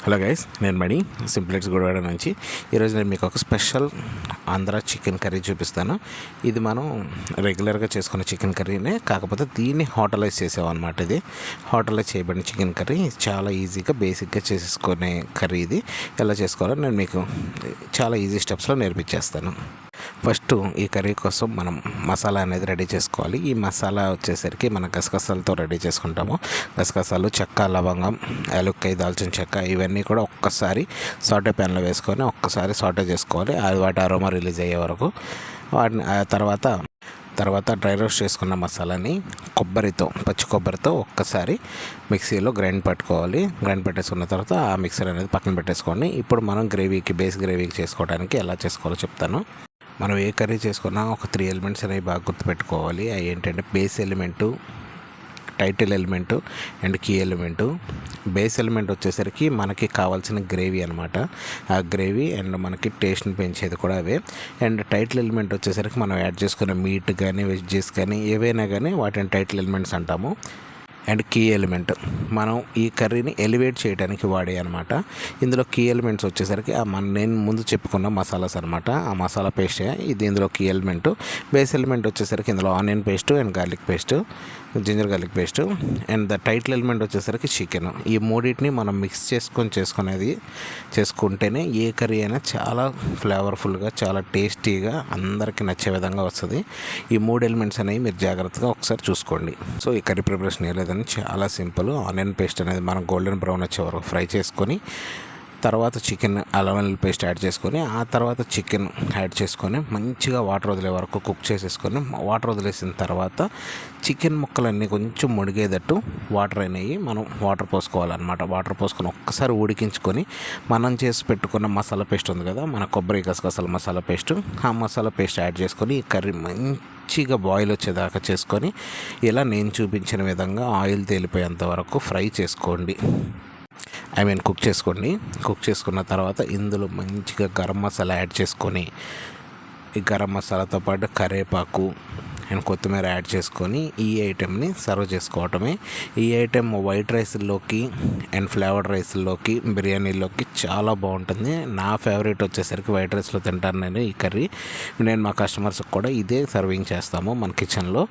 Hello guys, నేను మణి simplex Gudivada నుంచి. ఈరోజు నేను మీకు ఒక స్పెషల్ ఆంధ్ర చికెన్ కర్రీ చూపిస్తాను. ఇది మనం రెగ్యులర్గా చేసుకునే చికెన్ కర్రీనే, కాకపోతే దీన్ని హోటలైజ్ చేసామన్నమాట. ఇది హోటలైజ్ చేయబడిన చికెన్ కర్రీ. చాలా ఈజీగా బేసిక్గా చేసుకునే కర్రీ ఇది. ఎలా చేసుకోవాలో నేను మీకు చాలా ఈజీ స్టెప్స్లో నేర్పించేస్తాను. ఫస్ట్ ఈ కర్రీ కోసం మనం మసాలా అనేది రెడీ చేసుకోవాలి. ఈ మసాలా వచ్చేసరికి మన గసగసాలతో రెడీ చేసుకుంటాము. గసగసాలు, చెక్క, లవంగం, యాలక్కాయ, దాల్చిన చెక్క ఇవన్నీ కూడా ఒక్కసారి సాటే ప్యాన్లో వేసుకొని ఒక్కసారి సాటే చేసుకోవాలి. వాటి అరోమా రిలీజ్ అయ్యే వరకు. వాటిని తర్వాత డ్రై రోస్ట్ చేసుకున్న మసాలాని పచ్చి కొబ్బరితో ఒక్కసారి మిక్సీలో గ్రైండ్ పట్టుకోవాలి. గ్రైండ్ పెట్టేసుకున్న తర్వాత ఆ మిక్సర్ అనేది పక్కన పెట్టేసుకోండి. ఇప్పుడు మనం బేస్ గ్రేవీకి చేసుకోవడానికి ఎలా చేసుకోవాలో చెప్తాను. మనం ఏ కర్రీ చేసుకున్నా ఒక 3 ఎలిమెంట్స్ అనేవి బాగా గుర్తుపెట్టుకోవాలి. అవి ఏంటంటే base element, title element and key element. Base element వచ్చేసరికి మనకి కావాల్సిన గ్రేవీ అనమాట. ఆ గ్రేవీ అండ్ మనకి టేస్ట్ని పెంచేది కూడా అవే. అండ్ టైటిల్ ఎలిమెంట్ వచ్చేసరికి మనం యాడ్ చేసుకున్న మీట్ కానీ వెజ్జెస్ కానీ ఏవైనా కానీ వాటిని టైటిల్ ఎలిమెంట్స్ అంటాము. అండ్ కీ ఎలిమెంట్ మనం ఈ కర్రీని ఎలివేట్ చేయడానికి వాడే అనమాట. ఇందులో కీ ఎలిమెంట్స్ వచ్చేసరికి నేను ముందు చెప్పుకున్న మసాలాస్ అనమాట. ఆ మసాలా పేస్ట్ ఇది ఇందులో కీ ఎలిమెంట్. బేస్ ఎలిమెంట్ వచ్చేసరికి ఇందులో onion paste and garlic paste, ginger garlic paste. And the title element వచ్చేసరికి చికెన్. ఈ మూడింటిని మనం మిక్స్ చేసుకుంటేనే ఏ కర్రీ అయినా చాలా ఫ్లేవర్ఫుల్గా, చాలా టేస్టీగా, అందరికీ నచ్చే విధంగా వస్తుంది. ఈ 3 ఎలిమెంట్స్ అనేవి మీరు జాగ్రత్తగా ఒకసారి చూసుకోండి. సో ఈ కర్రీ ప్రిపరేషన్ లేదని చాలా సింపుల్. ఆనియన్ పేస్ట్ అనేది మనం గోల్డెన్ బ్రౌన్ వచ్చే వరకు ఫ్రై చేసుకొని, తర్వాత చికెన్ అల్లం వెల్లుల్లి పేస్ట్ యాడ్ చేసుకొని, ఆ తర్వాత చికెన్ యాడ్ చేసుకొని మంచిగా వాటర్ వదిలే వరకు కుక్ చేసేసుకొని, వాటర్ వదిలేసిన తర్వాత చికెన్ ముక్కలన్నీ కొంచెం ముడిగేటట్టు వాటర్ అనేవి మనం వాటర్ పోసుకోవాలన్నమాట. వాటర్ పోసుకొని ఒక్కసారి ఉడికించుకొని మనం చేసి పెట్టుకున్న మసాలా పేస్ట్ ఉంది కదా, మన కొబ్బరి గసగసాల మసాలా పేస్ట్, ఆ మసాలా పేస్ట్ యాడ్ చేసుకొని ఈ కర్రీ మంచిగా బాయిల్ వచ్చేదాకా చేసుకొని, ఇలా నేను చూపించిన విధంగా ఆయిల్ తేలిపోయేంత వరకు ఫ్రై చేసుకోండి. కుక్ చేసుకోండి. కుక్ చేసుకున్న తర్వాత ఇందులో మంచిగా గరం మసాలా యాడ్ చేసుకొని, ఈ గరం మసాలాతో పాటు కరివేపాకు అండ్ కొత్తిమీర యాడ్ చేసుకొని ఈ ఐటెంని సర్వ్ చేసుకోవటమే. ఈ ఐటెం వైట్ రైస్లోకి అండ్ ఫ్లేవర్డ్ రైస్లోకి, బిర్యానీలోకి చాలా బాగుంటుంది. నా ఫేవరెట్ వచ్చేసరికి వైట్ రైస్లో తింటాను నేను ఈ కర్రీ. నేను మా కస్టమర్స్కి కూడా ఇదే సర్వింగ్ చేస్తాము మన కిచెన్లో.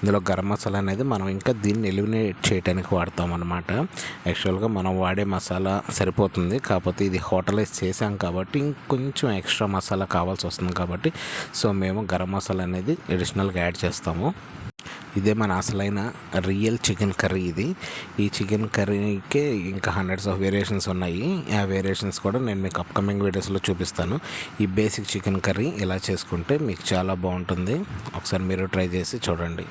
ఇందులో గరం మసాలా అనేది మనం ఇంకా దీన్ని ఎలిమినేట్ చేయడానికి వాడతాం అన్నమాట. యాక్చువల్గా మనం వాడే మసాలా సరిపోతుంది, కాకపోతే ఇది హోటలైజ్ చేసాం కాబట్టి ఇంకొంచెం ఎక్స్ట్రా మసాలా కావాల్సి వస్తుంది కాబట్టి సో మేము గరం మసాలా అనేది అడిషనల్గా యాడ్ చేస్తాము. ఇదే మన అసలైన రియల్ చికెన్ కర్రీ ఇది. ఈ చికెన్ కర్రీకే ఇంకా హండ్రెడ్స్ ఆఫ్ వేరియేషన్స్ ఉన్నాయి. ఆ వేరియేషన్స్ కూడా నేను మీకు అప్కమింగ్ వీడియోస్లో చూపిస్తాను. ఈ బేసిక్ చికెన్ కర్రీ ఇలా చేసుకుంటే మీకు చాలా బాగుంటుంది. ఒకసారి మీరు ట్రై చేసి చూడండి.